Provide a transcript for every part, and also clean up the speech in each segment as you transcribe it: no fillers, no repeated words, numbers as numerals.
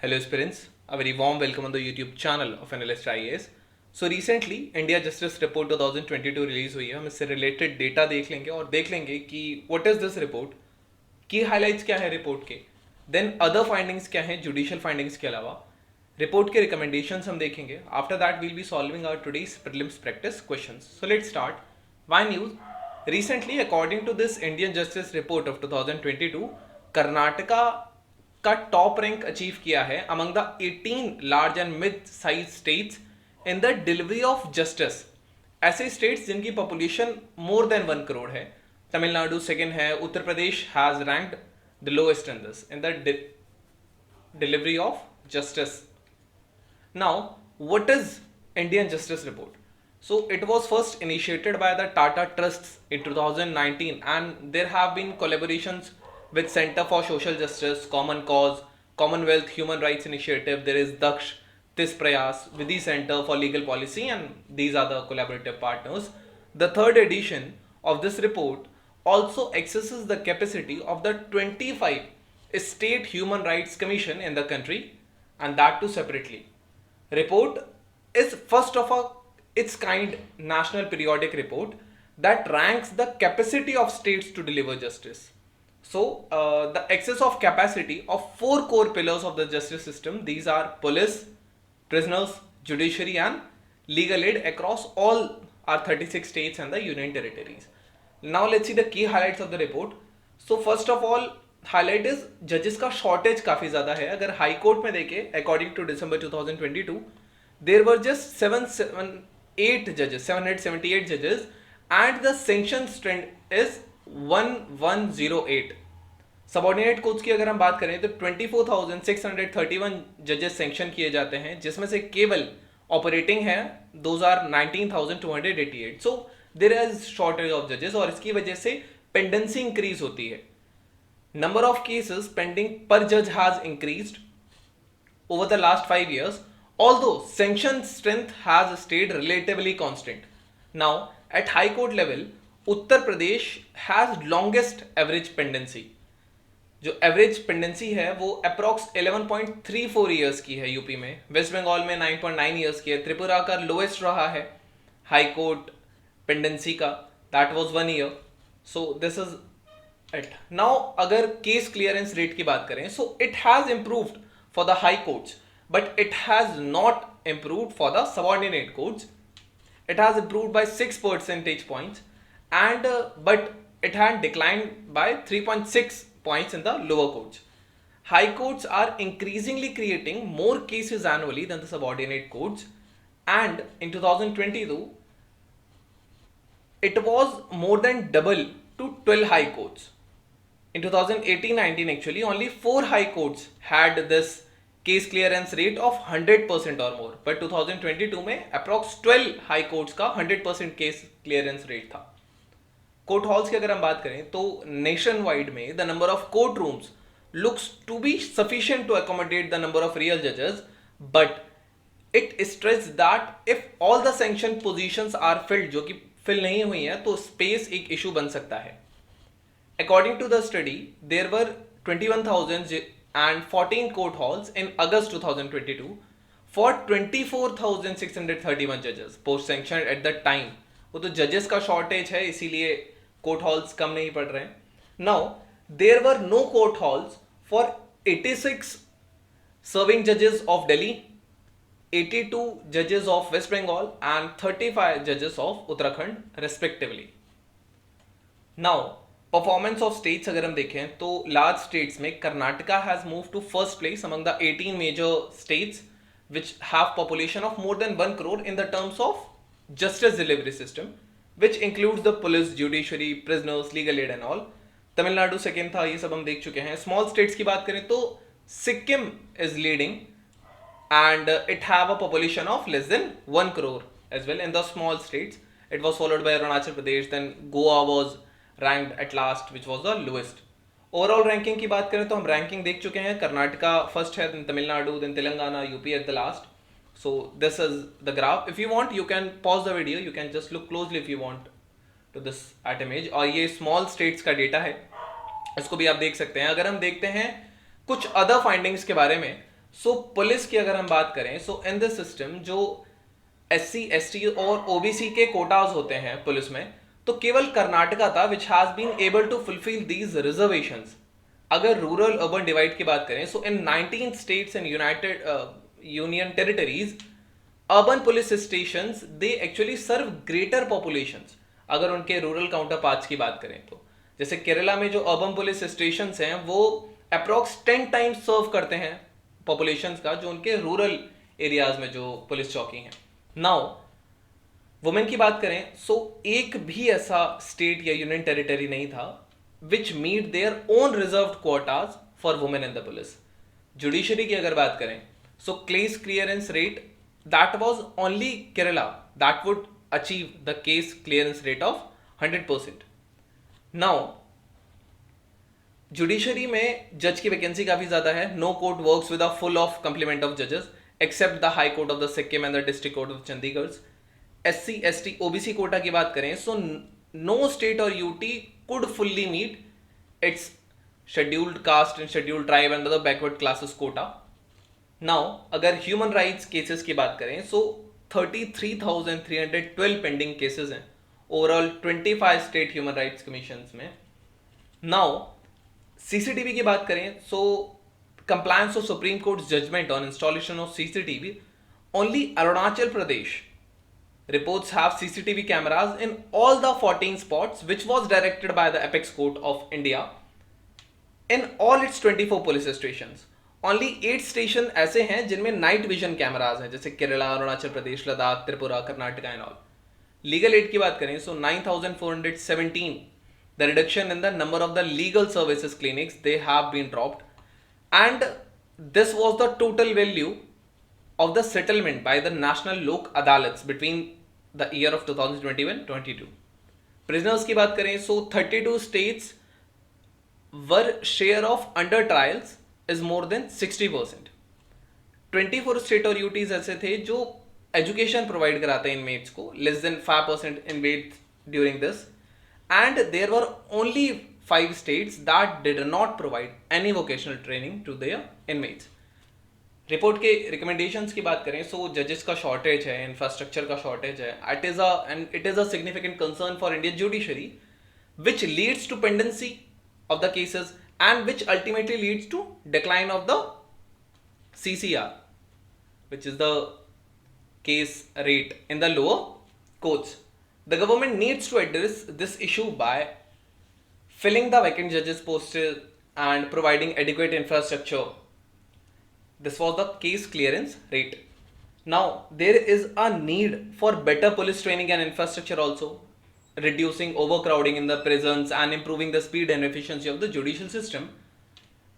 Hello aspirants, a very warm welcome on the YouTube channel of Analyst IAS. So recently India Justice Report 2022 release हुई है. हम इससे related data देख लेंगे और देख लेंगे कि व्हाट इज दिस रिपोर्ट, की हाइलाइट्स क्या है रिपोर्ट के, देन अदर फाइंडिंग्स क्या है जुडिशियल फाइंडिंग्स के अलावा, रिपोर्ट के रिकमेंडेशंस हम देखेंगे. After that we'll be solving our today's prelims practice questions. So let's start. Why news recently according to this Indian justice report of 2022, Karnataka का top rank achieve किया है among the 18 large and mid size states in the delivery of justice. ऐसे स्टेट्स जिनकी population more than 1 crore है. Tamil Nadu second है, Uttar Pradesh has ranked the lowest in this in the delivery of justice. Now, what is Indian Justice Report? So, it was first initiated by the Tata Trusts in 2019, and there have been collaborations with Center for Social Justice, Common Cause, Commonwealth Human Rights Initiative. There is Daksh, Tis Prayas, Vidhi Center for Legal Policy, and these are the collaborative partners. The third edition of this report also accesses the capacity of the 25 state human rights commission in the country, and that too separately. Report is first of its kind national periodic report that ranks the capacity of states to deliver justice. So the excess of capacity of 4 core pillars of the justice system, these are police, prisoners, judiciary and legal aid across all our 36 states and the union territories. Now let's see the key highlights of the report. So first of all, highlight is जजेस का shortage काफी ज्यादा है. अगर high court में देखें according to December 2022 there were just 778 जजेस and the sanction strength is 1108. Subordinate courts की अगर हम बात करें तो 24,631 जजेस सैंक्शन किए जाते हैं, जिसमें से केवल ऑपरेटिंग है those are 19,288. So there is shortage of जजेस और इसकी वजह से पेंडेंसी इंक्रीज होती है. Number of cases pending per judge has increased over the last 5 years, although sanction strength has stayed relatively constant. Now, at High Court level, Uttar Pradesh has longest average pendency. जो average pendency है वो approx 11.34 years की है UP में, waste Bengal में 9.9 years की है, त्रिपुरा का लोएस्ट रहा है हाई कोर्ट पेंडेंसी का, that was 1 year. So this is it. Now अगर केस क्लियरेंस रेट की बात करें, so it has improved for the high courts but it has not improved for the subordinate courts. It has improved by 6 percentage points and but it had declined by 3.6 points in the lower courts. High courts are increasingly creating more cases annually than the subordinate courts, and in 2022 it was more than double to 12 high courts. In 2018-19 actually only 4 high courts had this case clearance rate of 100% or more, but 2022 में approx 12 high courts का 100% case clearance rate था. Court halls की अगर हम बात करें तो nationwide में the number of court rooms looks to be sufficient to accommodate the number of real जजेस, but it stress that if all the sanction positions are filled, जो कि फिल नहीं हुई है, तो स्पेस एक इशू बन सकता है. According to the study there were 21,014 court halls in August 2022 for 24,631 जजेस post sanction at the time. वो तो जजेस का शॉर्टेज है, इसीलिए कोर्ट हॉल्स कम नहीं पड़ रहे हैं. Now there were no court halls for 86 serving जजेस ऑफ दिल्ली, 82 जजेस ऑफ वेस्ट बंगाल एंड 35 जजेस of Uttarakhand respectively. Now performance of states अगर हम देखें तो लार्ज स्टेट्स में Karnataka has move to first place among the 18 major states which have population of more than 1 crore in the terms of justice delivery system, which includes the police, judiciary, prisoners, legal aid and all. Tamil Nadu second था, ये सब हम देख चुके हैं. Small states की बात करें तो Sikkim is leading and it have a population of less than 1 crore as well in the small states. It was followed by Arunachal Pradesh, then Goa was ranked at last which was the lowest. Overall ranking की बात करें तो हम ranking देख चुके हैं. Karnataka first है, then Tamil Nadu, then Telangana, UP at the last. So this is the graph. If you want you can pause the video, you can just look closely if you want to this at image. और ये small states का data है, इसको भी आप देख सकते हैं. अगर हम देखते हैं कुछ अदर फाइंडिंग्स के बारे में सो पुलिस की अगर हम बात करें, सो इन दिस सिस्टम जो SC ST और OBC के कोटाज होते हैं पुलिस में, तो केवल कर्नाटका था which has been able to fulfil these reservations. अगर रूरल अर्बन डिवाइड की बात करें, so in 19 states and united union territories urban police stations they actually serve greater populations. अगर उनके रूरल काउंटर पार्ट्स की बात करें तो जैसे केरला में जो अर्बन पुलिस स्टेशंस हैं वो अप्रॉक्स 10 टाइम्स सर्व करते हैं पॉपुलेशंस का जो उनके रूरल एरियाज में जो पुलिस चौकी हैं। नाउ वुमेन की बात करें, सो एक भी ऐसा स्टेट या यूनियन टेरिटरी नहीं था which meet their own reserved quarters for women in the police. Judiciary की अगर बात करें, so case clearance rate that was only Kerala that would achieve the case clearance rate of 100%। Now judiciary में जज की vacancy काफी ज्यादा है। No court works with a full of complement of जजेस except the high court of the Sikkim and the district court of Chandigarh. SC ST OBC quota की बात करें, सो नो स्टेट और UT could fully meet its scheduled caste and scheduled tribe and the backward classes quota. Now अगर human rights cases की बात करें, so 33,312 pending cases हैं overall 25 state human rights commission में। नाउ CCTV की बात करें, so compliance of supreme court judgment on installation of CCTV only Arunachal Pradesh reports have CCTV cameras in all the 14 spots which was directed by the apex court of India in all its 24 police stations. Only 8 station ऐसे हैं जिनमें night vision cameras हैं जैसे Kerala, Arunachal Pradesh, Ladakh, Tripura, Karnataka and all. Legal aid की बात करें, सो 9,417 the reduction in the number of the legal services clinics they have been dropped and this was the total value of the settlement by the National Lok Adalats between the year of 2021-22. Prisoners की बात करें, so 32 states were share of under trials is more than 60%. 24 state और UTs ऐसे थे जो education provide कराते हैं inmates को, less than 5% inmates during this, and there were only 5 states that did not provide any vocational training to their inmates. Report के recommendations की बात करें, सो जजेस का शॉर्टेज है, इंफ्रास्ट्रक्चर का शॉर्टेज है, it is a significant concern for Indian judiciary which leads to pendency of the cases and which ultimately leads to decline of the CCR which is the case rate in the lower courts. The government needs to address this issue by filling the vacant judges posts and providing adequate infrastructure. This was the case clearance rate. Now there is a need for better police training and infrastructure also, reducing overcrowding in the prisons and improving the speed and efficiency of the judicial system.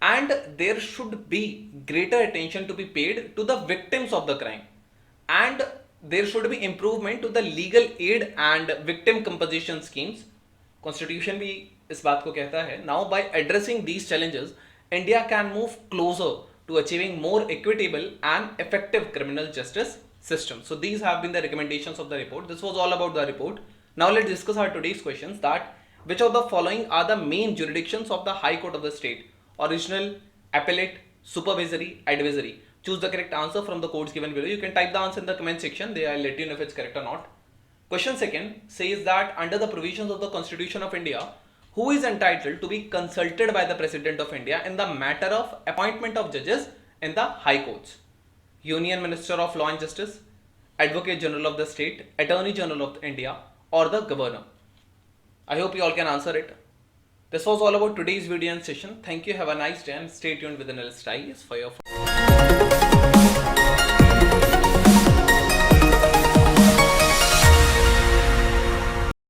And there should be greater attention to be paid to the victims of the crime, and there should be improvement to the legal aid and victim compensation schemes. Constitution भी इस बात को कहता है. Now by addressing these challenges, India can move closer to achieving more equitable and effective criminal justice system. So these have been the recommendations of the report. This was all about the report. Now let's discuss our today's questions, that which of the following are the main jurisdictions of the High Court of the state? Original, appellate, supervisory, advisory. Choose the correct answer from the codes given below. You can type the answer in the comment section. There I'll let you know if it's correct or not. Question second says that under the provisions of the Constitution of India, who is entitled to be consulted by the President of India in the matter of appointment of judges in the High Courts? Union Minister of Law and Justice, Advocate General of the state, Attorney General of India, or the Governor? I hope you all can answer it. This was all about today's video and session. Thank you. Have a nice day and stay tuned with the Analyst IAS for your